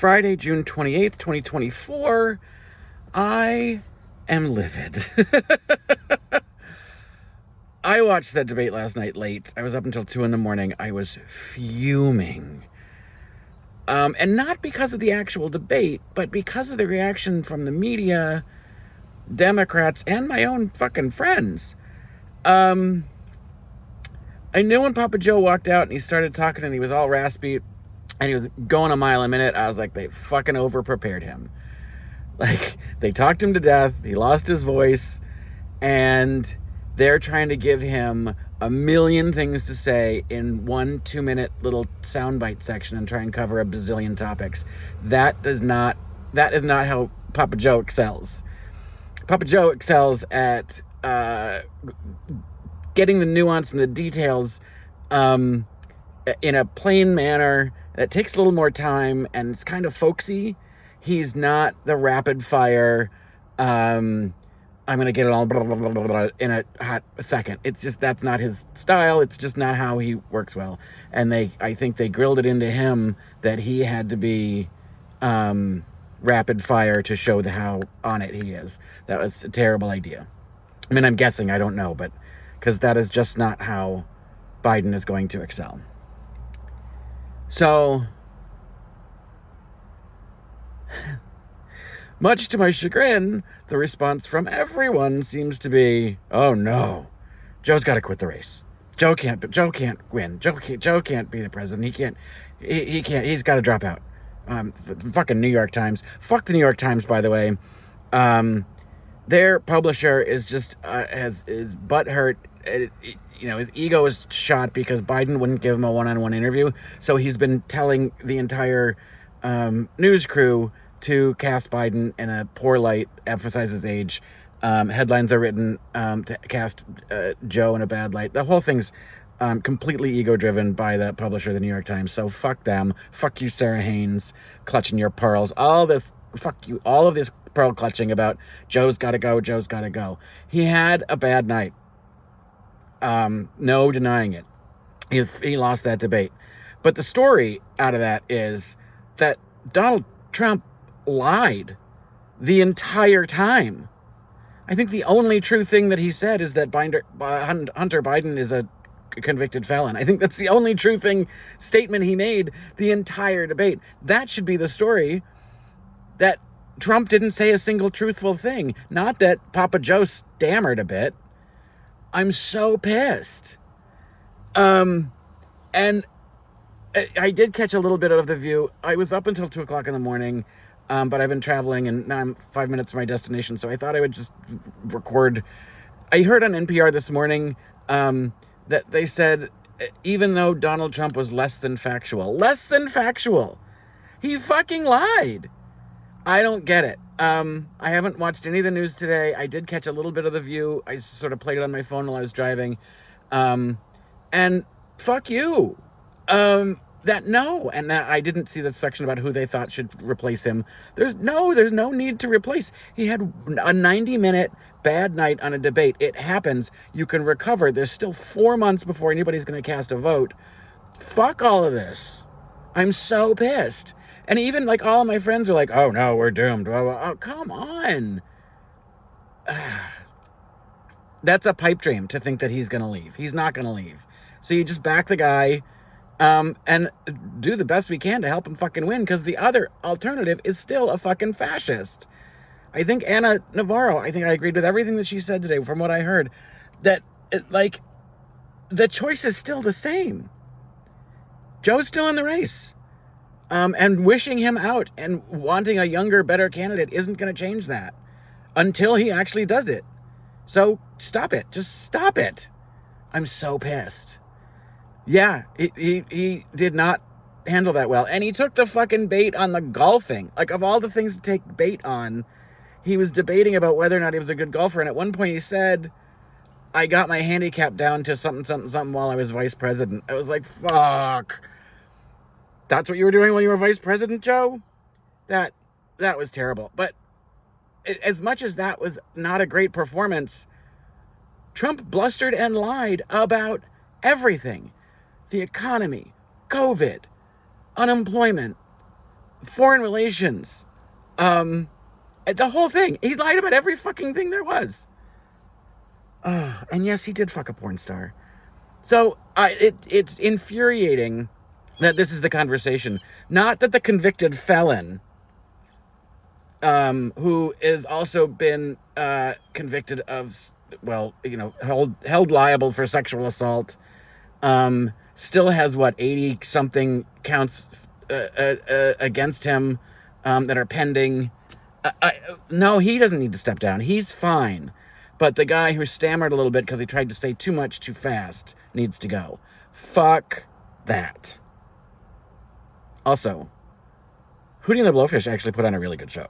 Friday, June 28th, 2024. I am livid. I watched that debate last night late. I was up until 2 in the morning. I was fuming. And not because of the actual debate, but because of the reaction from the media, Democrats, and my own fucking friends. I knew when Papa Joe walked out and he started talking and he was all raspy and he was going a mile a minute, I was like, they fucking over-prepared him. Like, they talked him to death, he lost his voice, and they're trying to give him a million things to say in 1 2-minute little soundbite section and try and cover a bazillion topics. That is not how Papa Joe excels. Papa Joe excels at getting the nuance and the details in a plain manner that takes a little more time, and it's kind of folksy. He's not the rapid fire, I'm going to get it all blah, blah, blah, blah, in a hot second. It's just, that's not his style. It's just not how he works well. And I think they grilled it into him that he had to be rapid fire to show how on it he is. That was a terrible idea. I mean, I'm guessing, I don't know, but because that is just not how Biden is going to excel. So, much to my chagrin, the response from everyone seems to be, "Oh no, Joe's got to quit the race. Joe can't win. Joe can't be the president. He can't. He's got to drop out." Fucking New York Times. Fuck the New York Times, by the way. Their publisher is just is butthurt. His ego is shot because Biden wouldn't give him a one-on-one interview. So he's been telling the entire news crew to cast Biden in a poor light, emphasize his age. Headlines are written to cast Joe in a bad light. The whole thing's completely ego-driven by the publisher of the New York Times. So fuck them. Fuck you, Sarah Haynes, clutching your pearls. All this, fuck you. All of this pearl clutching about Joe's got to go, Joe's got to go. He had a bad night. No denying it. He lost that debate. But the story out of that is that Donald Trump lied the entire time. I think the only true thing that he said is that Hunter Biden is a convicted felon. I think that's the only true statement he made the entire debate. That should be the story, that Trump didn't say a single truthful thing. Not that Papa Joe stammered a bit. I'm so pissed. And I did catch a little bit of The View. I was up until 2 o'clock in the morning, but I've been traveling and now I'm 5 minutes from my destination, so I thought I would just record. I heard on NPR this morning that they said, even though Donald Trump was less than factual, he fucking lied. I don't get it. I haven't watched any of the news today. I did catch a little bit of The View. I sort of played it on my phone while I was driving. And fuck you. And that I didn't see the section about who they thought should replace him. There's no need to replace. He had a 90-minute bad night on a debate. It happens. You can recover. There's still 4 months before anybody's going to cast a vote. Fuck all of this. I'm so pissed. And even like all of my friends are like, "Oh no, we're doomed." Oh, come on. That's a pipe dream to think that he's going to leave. He's not going to leave. So you just back the guy and do the best we can to help him fucking win, because the other alternative is still a fucking fascist. I think Anna Navarro, I agreed with everything that she said today from what I heard, that the choice is still the same. Joe's still in the race. And wishing him out and wanting a younger, better candidate isn't going to change that until he actually does it. So stop it. Just stop it. I'm so pissed. Yeah, he did not handle that well. And he took the fucking bait on the golfing. Like, of all the things to take bait on, he was debating about whether or not he was a good golfer. And at one point he said, "I got my handicap down to something while I was vice president." I was like, fuck. That's what you were doing when you were vice president, Joe? That was terrible. But as much as that was not a great performance, Trump blustered and lied about everything. The economy, COVID, unemployment, foreign relations, the whole thing. He lied about every fucking thing there was. And yes, he did fuck a porn star. So it's infuriating that this is the conversation. Not that the convicted felon, who has also been convicted of, well, held liable for sexual assault, still has 80 something counts against him that are pending. No, he doesn't need to step down. He's fine. But the guy who stammered a little bit because he tried to say too much too fast needs to go. Fuck that. Also, Hootie and the Blowfish actually put on a really good show.